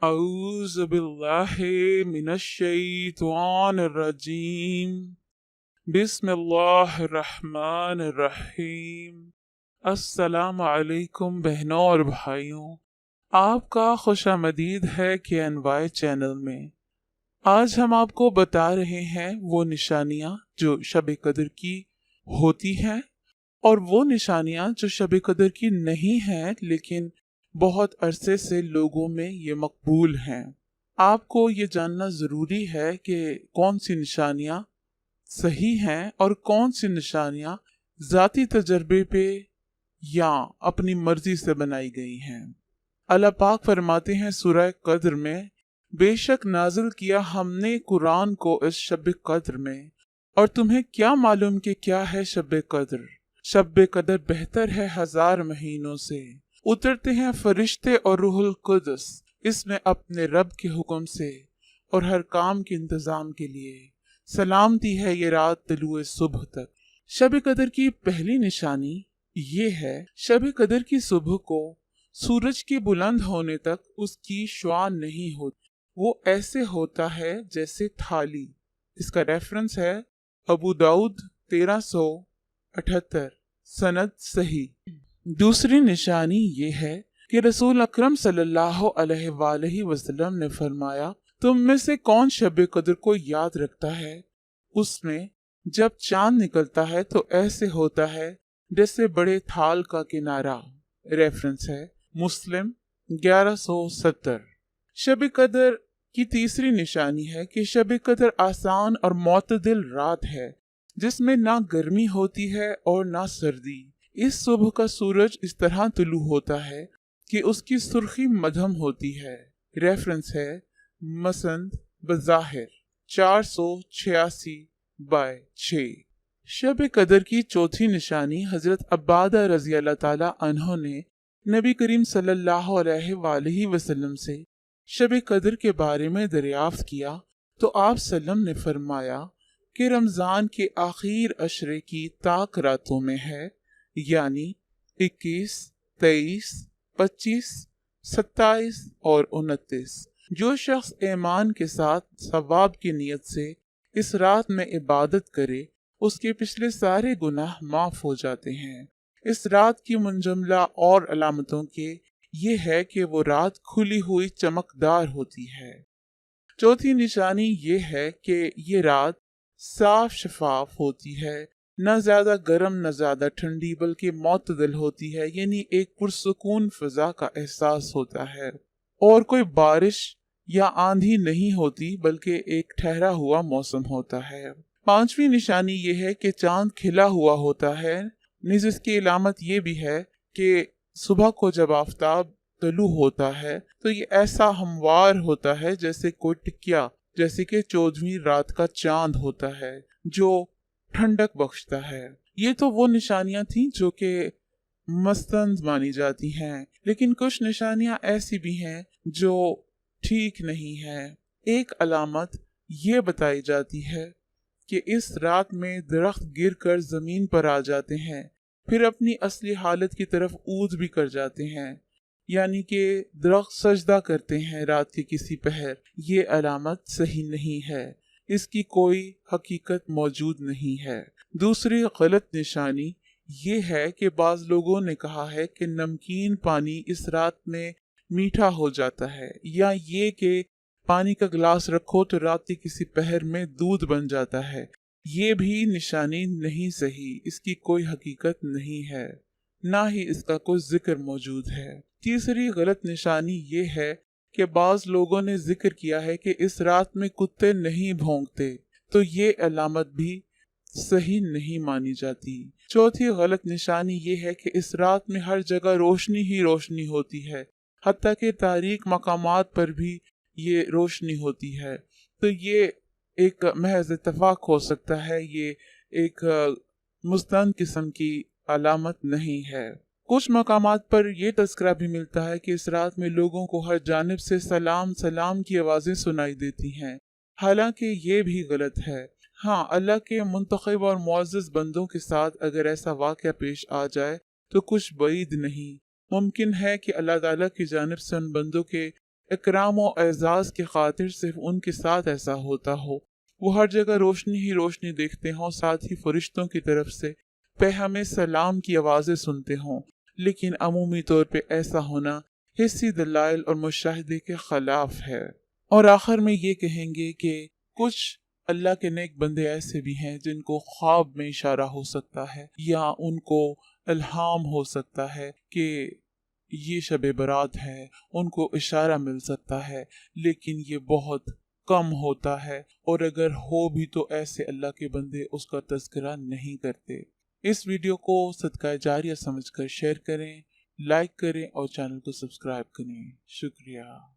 औज़ु बिल्लाहि मिनश्शैतानिर्रजीम। बिस्मिल्लाहिर्रहमानिर्रहीम। अस्सलामु अलैकुम बहनों और भाइयों, आपका खुशामदीद है KNY चैनल में। आज हम आपको बता रहे हैं वो निशानियाँ जो शब कदर की होती हैं और वो निशानियाँ जो शब कदर की नहीं हैं लेकिन बहुत अरसे से लोगों में ये मकबूल हैं। आपको ये जानना ज़रूरी है कि कौन सी निशानियाँ सही हैं और कौन सी निशानियाँ ज़ाती तजर्बे पे या अपनी मर्जी से बनाई गई हैं। अल्लाह पाक फरमाते हैं सूरह कद्र में, बेशक नाजिल किया हमने कुरान को इस शब कद्र में, और तुम्हें क्या मालूम कि क्या है शब कद्र। शब कद्र बेहतर है 1000 महीनों से। उतरते हैं फरिश्ते और रूहुल कुद्स इसमें अपने रब के हुक्म से और हर काम के इंतजाम के लिए। सलामती है ये रात तलुए सुबह तक। शब कद्र की पहली निशानी ये है, शब कद्र की सुबह को सूरज के बुलंद होने तक उसकी शुआ नहीं होती। वो ऐसे होता है जैसे थाली। इसका रेफरेंस है अबू दाऊद 1378, सनद सही। दूसरी निशानी ये है कि रसूल अकरम सल्लल्लाहु अलैहि वसल्लम ने फरमाया, तुम में से कौन शब कद्र को याद रखता है, उसमें जब चांद निकलता है तो ऐसे होता है जैसे बड़े थाल का किनारा। रेफरेंस है मुस्लिम 1170। शब कद्र की तीसरी निशानी है कि शब कद्र आसान और मोतदिल रात है जिसमें ना गर्मी होती है और ना सर्दी। इस सुबह का सूरज इस तरह तुलू होता है कि उसकी सुर्खी मध्यम होती है। रेफरेंस है मसंद बज़ाहिर 486/6। शब कद्र की चौथी निशानी हजरत अब्बादा रजी अल्लाह ताला अन्हो ने नबी करीम सल्लल्लाहु अलैहि वसल्लम से शब कद्र के बारे में दरियाफ्त किया तो आप सल्लम ने फरमाया कि रमजान के आखिर अशरे की ताक रातों में है, यानी 21, 23, 25, 27 और 29। जो शख्स ईमान के साथ सवाब की नीयत से इस रात में इबादत करे उसके पिछले सारे गुनाह माफ हो जाते हैं। इस रात की मुंजमला और अलामतों के ये है कि वो रात खुली हुई चमकदार होती है। चौथी निशानी ये है कि ये रात साफ शफाफ होती है, न ज्यादा गर्म न ज्यादा ठंडी, बल्कि मोतदल होती है, यानी एक पुरसुकून फिजा का एहसास होता है और कोई बारिश या आंधी नहीं होती बल्कि एक ठहरा हुआ मौसम होता है। पांचवी निशानी ये है कि चांद खिला हुआ होता है। निज इसकी इलामत ये भी है कि सुबह को जब आफताब तलू होता है तो ये ऐसा हमवार होता है जैसे कोई टिकिया, जैसे कि 14वीं रात का चांद होता है जो ठंडक बख्शता है। ये तो वो निशानियां थी जो कि मस्तंद मानी जाती हैं, लेकिन कुछ निशानियां ऐसी भी हैं जो ठीक नहीं है। एक अलामत ये बताई जाती है कि इस रात में दरख्त गिरकर जमीन पर आ जाते हैं, फिर अपनी असली हालत की तरफ ऊद भी कर जाते हैं, यानी कि दरख्त सजदा करते हैं रात के किसी पहर। ये अलामत सही नहीं है, इसकी कोई हकीकत मौजूद नहीं है। दूसरी गलत निशानी ये है कि बाज लोगों ने कहा है कि नमकीन पानी इस रात में मीठा हो जाता है, या ये कि पानी का गिलास रखो तो रात के किसी पहर में दूध बन जाता है। ये भी निशानी नहीं सही, इसकी कोई हकीकत नहीं है, ना ही इसका कोई जिक्र मौजूद है। तीसरी गलत निशानी ये है कि बाज लोगों ने जिक्र किया है कि इस रात में कुत्ते नहीं भौंकते, तो ये अलामत भी सही नहीं मानी जाती। चौथी गलत निशानी ये है कि इस रात में हर जगह रोशनी ही रोशनी होती है, हत्ता कि तारीक मकामात पर भी ये रोशनी होती है। तो ये एक महज इत्तफाक हो सकता है, ये एक मुस्तंद किस्म की अलामत नहीं है। कुछ मकामात पर यह तस्करा भी मिलता है कि इस रात में लोगों को हर जानिब से सलाम सलाम की आवाजें सुनाई देती हैं, हालांकि ये भी गलत है। हाँ, अल्लाह के मुंतखब और मुअज़्ज़ज़ बंदों के साथ अगर ऐसा वाक़या पेश आ जाए तो कुछ बईद नहीं, मुमकिन है कि अल्लाह ताला की जानिब से उन बंदों के इकराम और एजाज के खातिर सिर्फ उनके साथ ऐसा होता हो। वो हर जगह रोशनी ही रोशनी देखते हों, साथ ही फरिश्तों की तरफ से पैगाम सलाम की आवाज़ें सुनते हों, लेकिन अमूमी तौर पे ऐसा होना हिस्सी दलाइल और मुशाहिदे के खिलाफ है। और आखिर में ये कहेंगे कि कुछ अल्लाह के नेक बंदे ऐसे भी हैं जिनको ख्वाब में इशारा हो सकता है या उनको इल्हाम हो सकता है कि ये शब बारात है, उनको इशारा मिल सकता है, लेकिन ये बहुत कम होता है और अगर हो भी तो ऐसे अल्लाह के बंदे उसका तज़किरा नहीं करते। इस वीडियो को सदका जारिया समझकर शेयर करें, लाइक करें और चैनल को सब्सक्राइब करें। शुक्रिया।